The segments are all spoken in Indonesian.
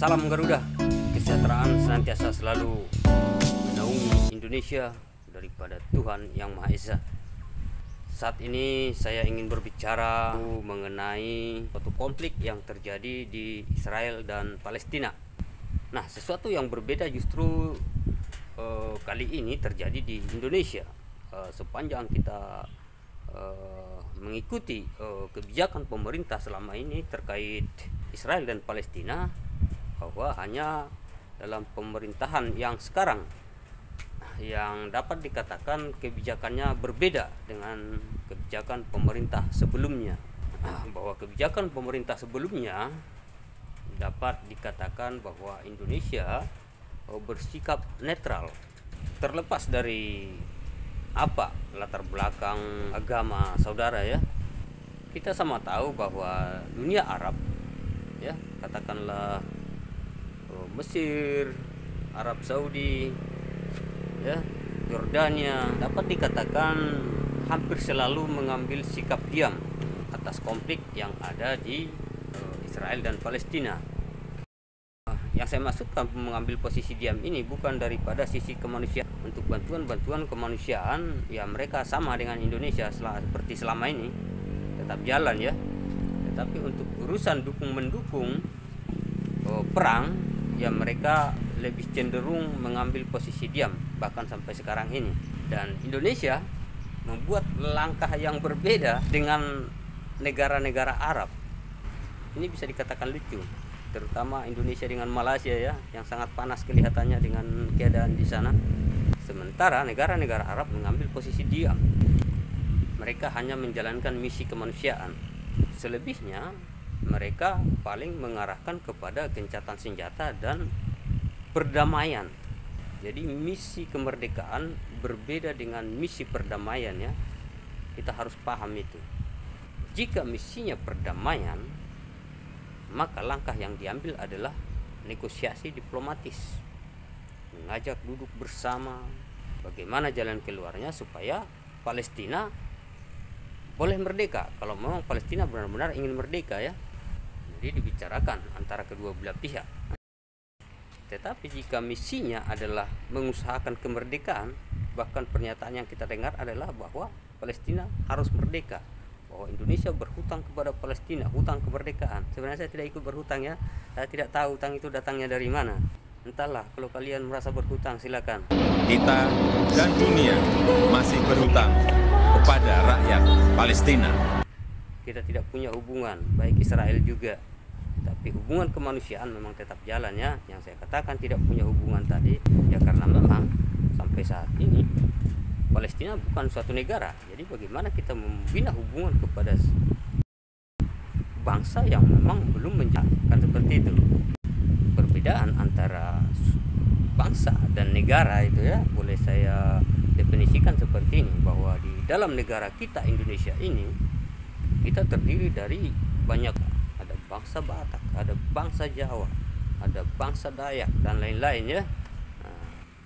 Salam Garuda, kesejahteraan senantiasa selalu menaungi Indonesia daripada Tuhan Yang Maha Esa. Saat ini saya ingin berbicara mengenai suatu konflik yang terjadi di Israel dan Palestina. Nah, sesuatu yang berbeda justru kali ini terjadi di Indonesia. Sepanjang kita mengikuti kebijakan pemerintah selama ini terkait Israel dan Palestina, bahwa hanya dalam pemerintahan yang sekarang yang dapat dikatakan kebijakannya berbeda dengan kebijakan pemerintah sebelumnya. Bahwa kebijakan pemerintah sebelumnya dapat dikatakan bahwa Indonesia bersikap netral, terlepas dari apa latar belakang agama saudara ya. Kita sama tahu bahwa dunia Arab ya, katakanlah Mesir, Arab Saudi ya, Yordania, dapat dikatakan hampir selalu mengambil sikap diam atas konflik yang ada di Israel dan Palestina. Yang saya maksudkan mengambil posisi diam ini bukan daripada sisi kemanusiaan. Untuk bantuan kemanusiaan ya mereka sama dengan Indonesia seperti selama ini tetap jalan ya. Tetapi untuk urusan dukung-mendukung perang ya mereka lebih cenderung mengambil posisi diam bahkan sampai sekarang ini. Dan Indonesia membuat langkah yang berbeda dengan negara-negara Arab. Ini bisa dikatakan lucu, terutama Indonesia dengan Malaysia ya, yang sangat panas kelihatannya dengan keadaan di sana. Sementara negara-negara Arab mengambil posisi diam. Mereka hanya menjalankan misi kemanusiaan. Selebihnya mereka paling mengarahkan kepada gencatan senjata dan perdamaian. Jadi misi kemerdekaan berbeda dengan misi perdamaian ya. Kita harus paham itu. Jika misinya perdamaian, maka langkah yang diambil adalah negosiasi diplomatis. Mengajak duduk bersama bagaimana jalan keluarnya supaya Palestina boleh merdeka. Kalau memang Palestina benar-benar ingin merdeka ya, jadi dibicarakan antara kedua belah pihak. Tetapi jika misinya adalah mengusahakan kemerdekaan, bahkan pernyataan yang kita dengar adalah bahwa Palestina harus merdeka, bahwa Indonesia berhutang kepada Palestina, hutang kemerdekaan. Sebenarnya saya tidak ikut berhutang ya, saya tidak tahu hutang itu datangnya dari mana. Entahlah, kalau kalian merasa berhutang silakan. Kita dan dunia masih berhutang kepada rakyat Palestina. Kita tidak punya hubungan, baik Israel juga. Tapi hubungan kemanusiaan memang tetap jalan ya. Yang saya katakan tidak punya hubungan tadi ya karena memang sampai saat ini Palestina bukan suatu negara. Jadi bagaimana kita membina hubungan kepada bangsa yang memang belum menjalankan seperti itu. Perbedaan antara bangsa dan negara itu ya boleh saya definisikan seperti ini, bahwa di dalam negara kita Indonesia ini kita terdiri dari banyak, ada bangsa Batak, ada bangsa Jawa, ada bangsa Dayak dan lain-lain ya.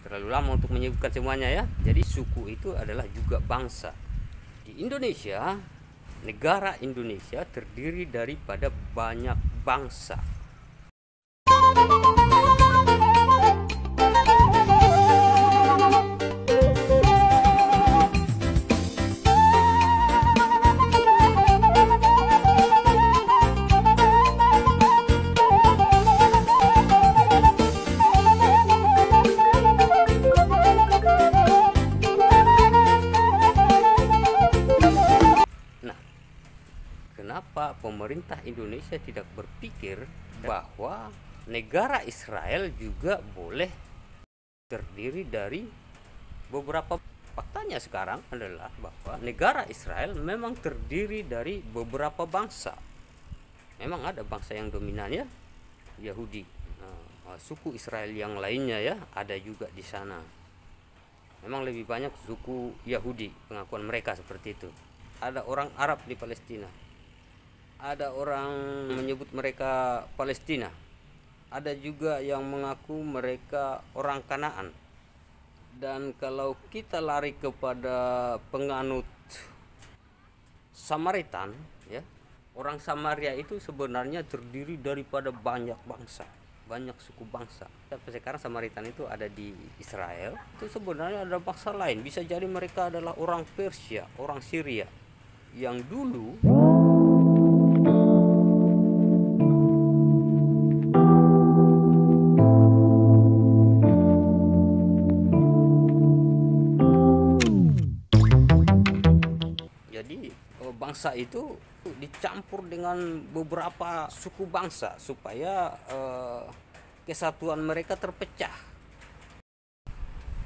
Terlalu lama untuk menyebutkan semuanya ya. Jadi suku itu adalah juga bangsa. Di Indonesia, negara Indonesia terdiri daripada banyak bangsa. Kenapa pemerintah Indonesia tidak berpikir bahwa negara Israel juga boleh terdiri dari beberapa? Faktanya sekarang adalah bahwa negara Israel memang terdiri dari beberapa bangsa. Memang ada bangsa yang dominan ya, Yahudi. Suku Israel yang lainnya ya ada juga di sana. Memang lebih banyak suku Yahudi, pengakuan mereka seperti itu. Ada orang Arab di Palestina. Ada orang menyebut mereka Palestina. Ada juga yang mengaku mereka orang Kanaan. Dan kalau kita lari kepada penganut Samaritan ya, orang Samaria itu sebenarnya terdiri daripada banyak bangsa. banyak suku bangsa. Sampai sekarang Samaritan itu ada di Israel, itu sebenarnya ada bangsa lain. Bisa jadi mereka adalah orang Persia, orang Syria yang dulu jadi bangsa itu dicampur dengan beberapa suku bangsa supaya kesatuan mereka terpecah.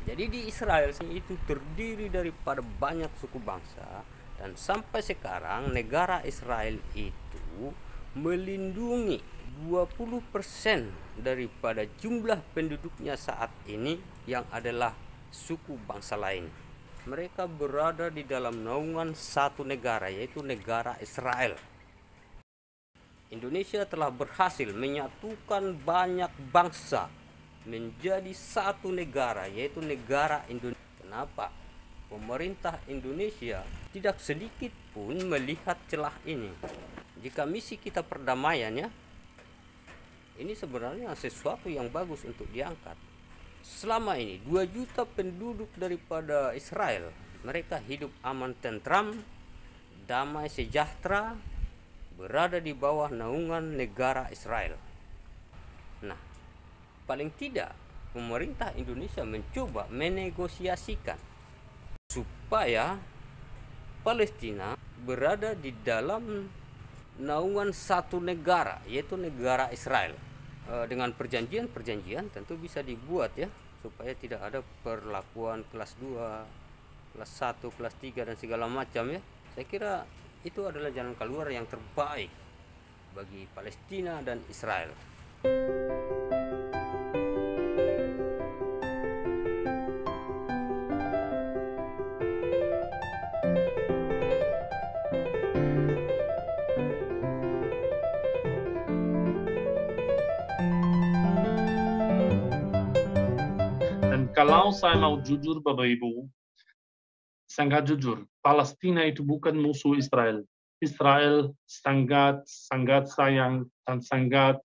Jadi di Israel itu terdiri daripada banyak suku bangsa, dan sampai sekarang negara Israel itu melindungi 20% daripada jumlah penduduknya saat ini yang adalah suku bangsa lain. Mereka berada di dalam naungan satu negara, yaitu negara Israel. Indonesia telah berhasil menyatukan banyak bangsa menjadi satu negara, yaitu negara Indonesia. Kenapa? Pemerintah Indonesia tidak sedikit pun melihat celah ini. Jika misi kita perdamaian, ya, ini sebenarnya sesuatu yang bagus untuk diangkat. Selama ini 2 juta penduduk daripada Israel, mereka hidup aman tentram, damai sejahtera, berada di bawah naungan negara Israel. Nah, paling tidak pemerintah Indonesia mencoba menegosiasikan supaya Palestina berada di dalam naungan satu negara, yaitu negara Israel. Dengan perjanjian tentu bisa dibuat, ya, supaya tidak ada perlakuan kelas 2, kelas 1, kelas 3 dan segala macam, ya. Saya kira itu adalah jalan keluar yang terbaik bagi Palestina dan Israel. Dan kalau saya mau jujur Bapak Ibu, sangat jujur, Palestina itu bukan musuh Israel. Israel sangat sayang dan sangat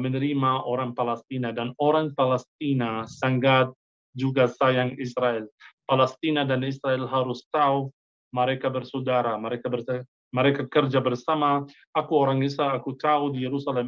menerima orang Palestina, dan orang Palestina sangat juga sayang Israel. Palestina dan Israel harus tahu mereka bersaudara, mereka kerja bersama. Aku orang Israel, aku tahu di Yerusalem.